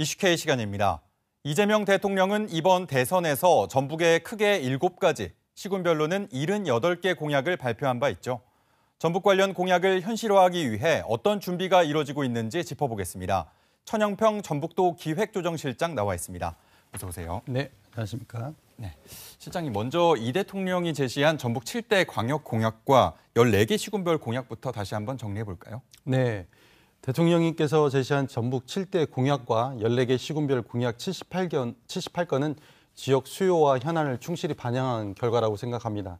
이슈K 시간입니다. 이재명 대통령은 이번 대선에서 전북에 크게 7가지, 시군별로는 78개 공약을 발표한 바 있죠. 전북 관련 공약을 현실화하기 위해 어떤 준비가 이루어지고 있는지 짚어보겠습니다. 천영평 전북도 기획조정실장 나와 있습니다. 어서 오세요. 네, 안녕하십니까. 네, 실장님 먼저 이 대통령이 제시한 전북 7대 광역 공약과 14개 시군별 공약부터 다시 한번 정리해 볼까요? 네, 대통령님께서 제시한 전북 7대 공약과 14개 시군별 공약 78건은 지역 수요와 현안을 충실히 반영한 결과라고 생각합니다.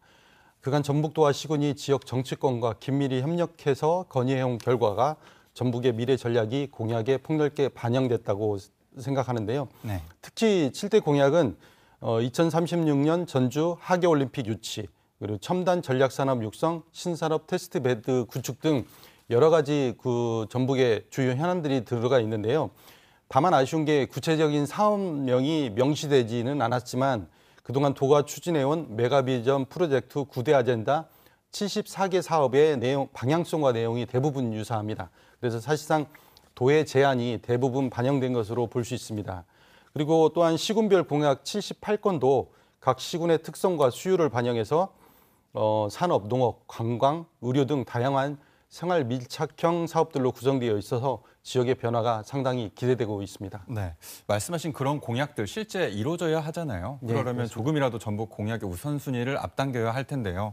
그간 전북도와 시군이 지역 정치권과 긴밀히 협력해서 건의해온 결과가 전북의 미래 전략이 공약에 폭넓게 반영됐다고 생각하는데요. 네. 특히 7대 공약은 2036년 전주 하계올림픽 유치, 그리고 첨단 전략산업 육성, 신산업 테스트베드 구축 등 여러 가지 그 전북의 주요 현안들이 들어가 있는데요. 다만 아쉬운 게 구체적인 사업명이 명시되지는 않았지만 그동안 도가 추진해온 메가비전 프로젝트 9대 아젠다 74개 사업의 방향성과 내용이 대부분 유사합니다. 그래서 사실상 도의 제안이 대부분 반영된 것으로 볼 수 있습니다. 그리고 또한 시군별 공약 78건도 각 시군의 특성과 수요를 반영해서 산업, 농업, 관광, 의료 등 다양한 생활 밀착형 사업들로 구성되어 있어서 지역의 변화가 상당히 기대되고 있습니다. 네, 말씀하신 그런 공약들 실제 이루어져야 하잖아요. 그러려면 네, 조금이라도 전북 공약의 우선순위를 앞당겨야 할 텐데요.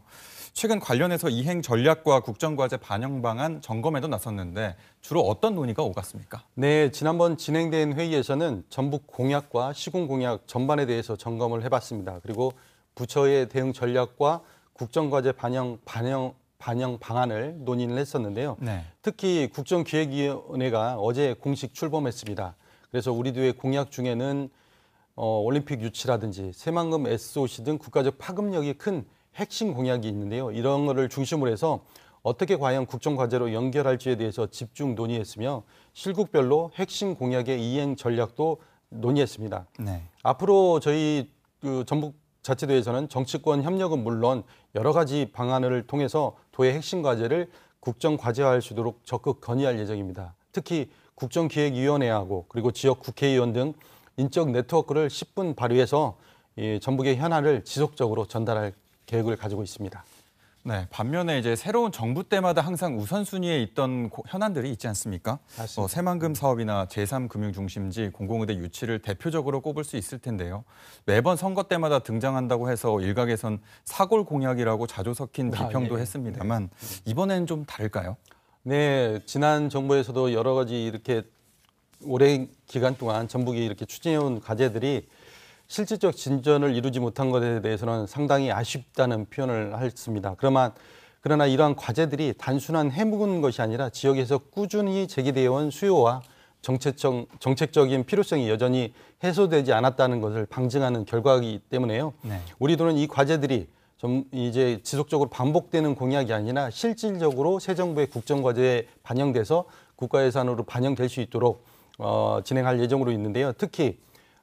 최근 관련해서 이행 전략과 국정과제 반영 방안 점검에도 나섰는데 주로 어떤 논의가 오갔습니까? 네, 지난번 진행된 회의에서는 전북 공약과 시군 공약 전반에 대해서 점검을 해봤습니다. 그리고 부처의 대응 전략과 국정과제 반영 방안을 논의를 했었는데요. 네. 특히 국정기획위원회가 어제 공식 출범했습니다. 그래서 우리도의 공약 중에는 올림픽 유치라든지 새만금 SOC 등 국가적 파급력이 큰 핵심 공약이 있는데요. 이런 거를 중심으로 해서 어떻게 과연 국정과제로 연결할지에 대해서 집중 논의했으며 실국별로 핵심 공약의 이행 전략도 논의했습니다. 네. 앞으로 저희 전북 자치도에서는 정치권 협력은 물론 여러 가지 방안을 통해서 도의 핵심 과제를 국정과제화할 수 있도록 적극 건의할 예정입니다. 특히 국정기획위원회하고 그리고 지역 국회의원 등 인적 네트워크를 10분 발휘해서 전북의 현안을 지속적으로 전달할 계획을 가지고 있습니다. 네, 반면에 이제 새로운 정부 때마다 항상 우선순위에 있던 현안들이 있지 않습니까? 새만금 사업이나 제3금융중심지 공공의대 유치를 대표적으로 꼽을 수 있을 텐데요. 매번 선거 때마다 등장한다고 해서 일각에선 사골 공약이라고 자주 섞인 비평도 했습니다만 이번엔 좀 다를까요? 네, 지난 정부에서도 여러 가지 이렇게 오랜 기간 동안 전북이 이렇게 추진해온 과제들이 실질적 진전을 이루지 못한 것에 대해서는 상당히 아쉽다는 표현을 했습니다. 그러나 이러한 과제들이 단순한 해묵은 것이 아니라 지역에서 꾸준히 제기되어 온 수요와 정책적인 필요성이 여전히 해소되지 않았다는 것을 방증하는 결과이기 때문에요. 네. 우리도는 이 과제들이 좀 이제 지속적으로 반복되는 공약이 아니라 실질적으로 새 정부의 국정과제에 반영돼서 국가예산으로 반영될 수 있도록 진행할 예정으로 있는데요. 특히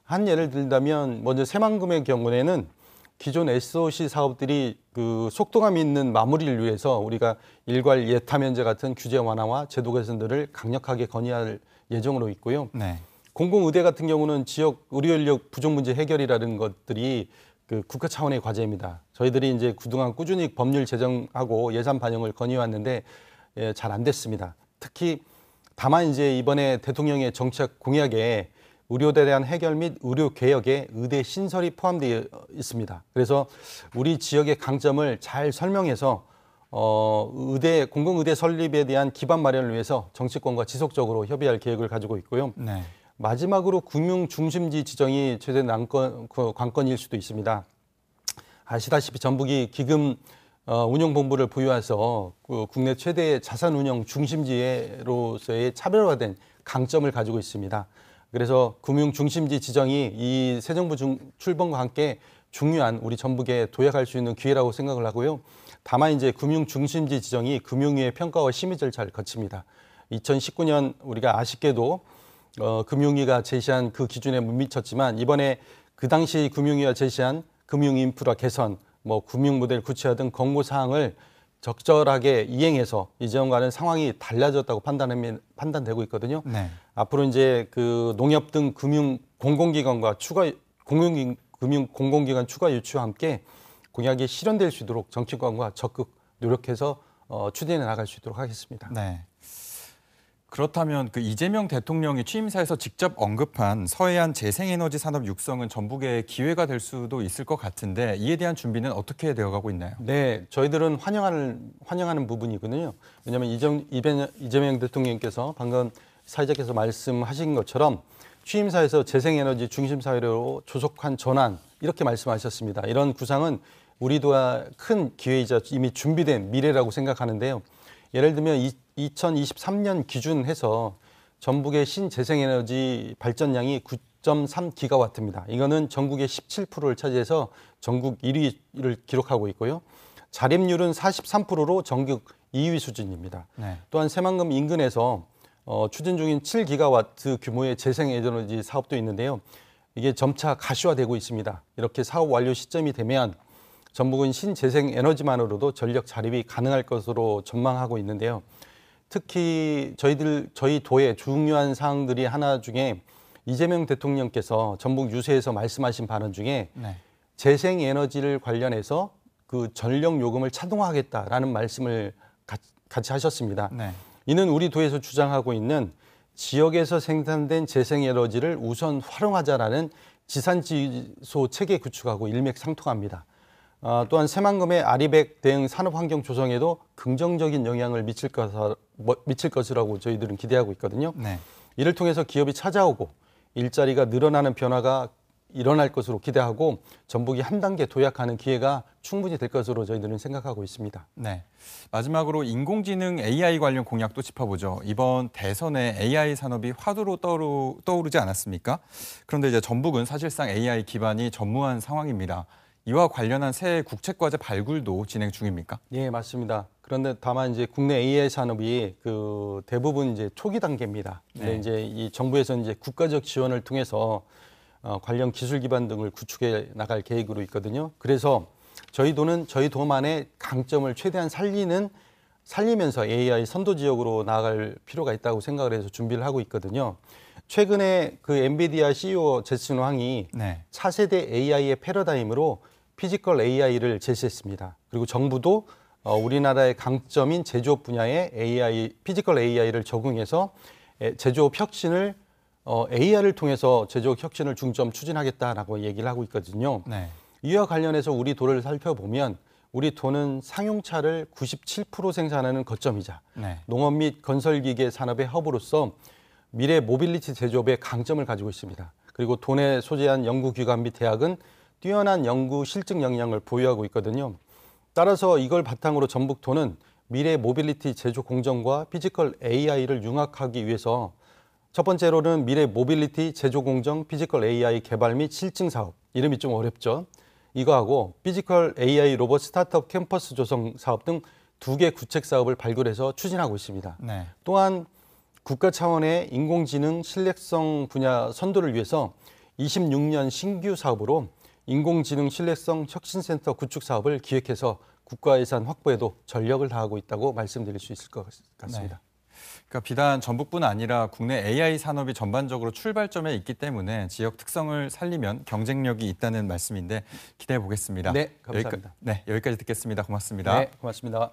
한 예를 들자면 먼저 새만금의 경우에는 기존 SOC 사업들이 그 속도감 있는 마무리를 위해서 우리가 일괄 예타 면제 같은 규제 완화와 제도 개선들을 강력하게 건의할 예정으로 있고요. 네. 공공의대 같은 경우는 지역 의료 인력 부족 문제 해결이라는 것들이 그 국가 차원의 과제입니다. 저희들이 이제 그동안 꾸준히 법률 제정하고 예산 반영을 건의해왔는데 잘 안 됐습니다. 특히 다만 이제 이번에 대통령의 정책 공약에 의료에 대한 해결 및 의료 개혁에 의대 신설이 포함되어 있습니다. 그래서 우리 지역의 강점을 잘 설명해서 공공의대 설립에 대한 기반 마련을 위해서 정치권과 지속적으로 협의할 계획을 가지고 있고요. 네. 마지막으로 금융 중심지 지정이 최대 관건일 수도 있습니다. 아시다시피 전북이 기금 운영본부를 보유해서 국내 최대의 자산 운영 중심지로서의 차별화된 강점을 가지고 있습니다. 그래서 금융 중심지 지정이 이 새 정부 출범과 함께 중요한 우리 전북에 도약할 수 있는 기회라고 생각을 하고요. 다만 이제 금융 중심지 지정이 금융위의 평가와 심의 절차를 거칩니다. 2019년 우리가 아쉽게도 금융위가 제시한 그 기준에 못 미쳤지만 이번에 그 당시 금융위가 제시한 금융 인프라 개선, 금융 모델 구체화 등 권고 사항을 적절하게 이행해서 이전과는 상황이 달라졌다고 판단되고 있거든요. 네. 앞으로 이제 그 농협 등 금융 공공기관과 금융 공공기관 추가 유치와 함께 공약이 실현될 수 있도록 정치권과 적극 노력해서 추진해 나갈 수 있도록 하겠습니다. 네. 그렇다면 그 이재명 대통령이 취임사에서 직접 언급한 서해안 재생에너지 산업 육성은 전북의 기회가 될 수도 있을 것 같은데 이에 대한 준비는 어떻게 되어가고 있나요? 네, 저희들은 환영하는 부분이거든요. 왜냐하면 이재명 대통령께서 방금 사회자께서 말씀하신 것처럼 취임사에서 재생에너지 중심 사회로 조속한 전환 이렇게 말씀하셨습니다. 이런 구상은 우리도 큰 기회이자 이미 준비된 미래라고 생각하는데요. 예를 들면 2023년 기준해서 전북의 신재생에너지 발전량이 9.3기가와트입니다. 이거는 전국의 17%를 차지해서 전국 1위를 기록하고 있고요. 자립률은 43%로 전국 2위 수준입니다. 네. 또한 새만금 인근에서 추진 중인 7기가와트 규모의 재생에너지 사업도 있는데요. 이게 점차 가시화되고 있습니다. 이렇게 사업 완료 시점이 되면 전북은 신재생에너지만으로도 전력 자립이 가능할 것으로 전망하고 있는데요. 특히 저희 도의 중요한 사항들이 하나 중에 이재명 대통령께서 전북 유세에서 말씀하신 발언 중에 네. 재생에너지를 관련해서 그 전력 요금을 차등화하겠다라는 말씀을 같이 하셨습니다. 네. 이는 우리 도에서 주장하고 있는 지역에서 생산된 재생에너지를 우선 활용하자라는 지산지소 체계 구축하고 일맥상통합니다. 또한 새만금의 아리백 대응 산업환경 조성에도 긍정적인 영향을 미칠 것이라고 저희들은 기대하고 있거든요. 네. 이를 통해서 기업이 찾아오고 일자리가 늘어나는 변화가 일어날 것으로 기대하고 전북이 한 단계 도약하는 기회가 충분히 될 것으로 저희들은 생각하고 있습니다. 네. 마지막으로 인공지능 AI 관련 공약도 짚어보죠. 이번 대선에 AI 산업이 화두로 떠오르지 않았습니까? 그런데 이제 전북은 사실상 AI 기반이 전무한 상황입니다. 이와 관련한 새 국책과제 발굴도 진행 중입니까? 예, 맞습니다. 그런데 다만 이제 국내 AI 산업이 대부분 이제 초기 단계입니다. 근데 네. 이제 이 정부에서 이제 국가적 지원을 통해서 관련 기술 기반 등을 구축해 나갈 계획으로 있거든요. 그래서 저희 도만의 강점을 최대한 살리면서 AI 선도 지역으로 나아갈 필요가 있다고 생각을 해서 준비를 하고 있거든요. 최근에 그 엔비디아 CEO 제슨 황이 네. 차세대 AI의 패러다임으로 피지컬 AI를 제시했습니다. 그리고 정부도 우리나라의 강점인 제조업 분야의 피지컬 AI를 적용해서 제조업 혁신을 AI를 통해서 제조업 혁신을 중점 추진하겠다라고 얘기를 하고 있거든요. 네. 이와 관련해서 우리 도를 살펴보면 우리 도는 상용차를 97% 생산하는 거점이자 네. 농업 및 건설기계 산업의 허브로서 미래 모빌리티 제조업의 강점을 가지고 있습니다. 그리고 도내 소재한 연구기관 및 대학은 뛰어난 연구 실증 역량을 보유하고 있거든요. 따라서 이걸 바탕으로 전북도는 미래 모빌리티 제조 공정과 피지컬 AI를 융합하기 위해서 첫 번째로는 미래 모빌리티 제조 공정 피지컬 AI 개발 및 실증 사업, 이름이 좀 어렵죠. 이거하고 피지컬 AI 로봇 스타트업 캠퍼스 조성 사업 등 2개 구책 사업을 발굴해서 추진하고 있습니다. 네. 또한 국가 차원의 인공지능 신뢰성 분야 선도를 위해서 26년 신규 사업으로 인공지능 신뢰성 혁신센터 구축 사업을 기획해서 국가 예산 확보에도 전력을 다하고 있다고 말씀드릴 수 있을 것 같습니다. 네. 그러니까 비단 전북뿐 아니라 국내 AI 산업이 전반적으로 출발점에 있기 때문에 지역 특성을 살리면 경쟁력이 있다는 말씀인데 기대해 보겠습니다. 네, 감사합니다. 여기까지 듣겠습니다. 고맙습니다. 네, 고맙습니다.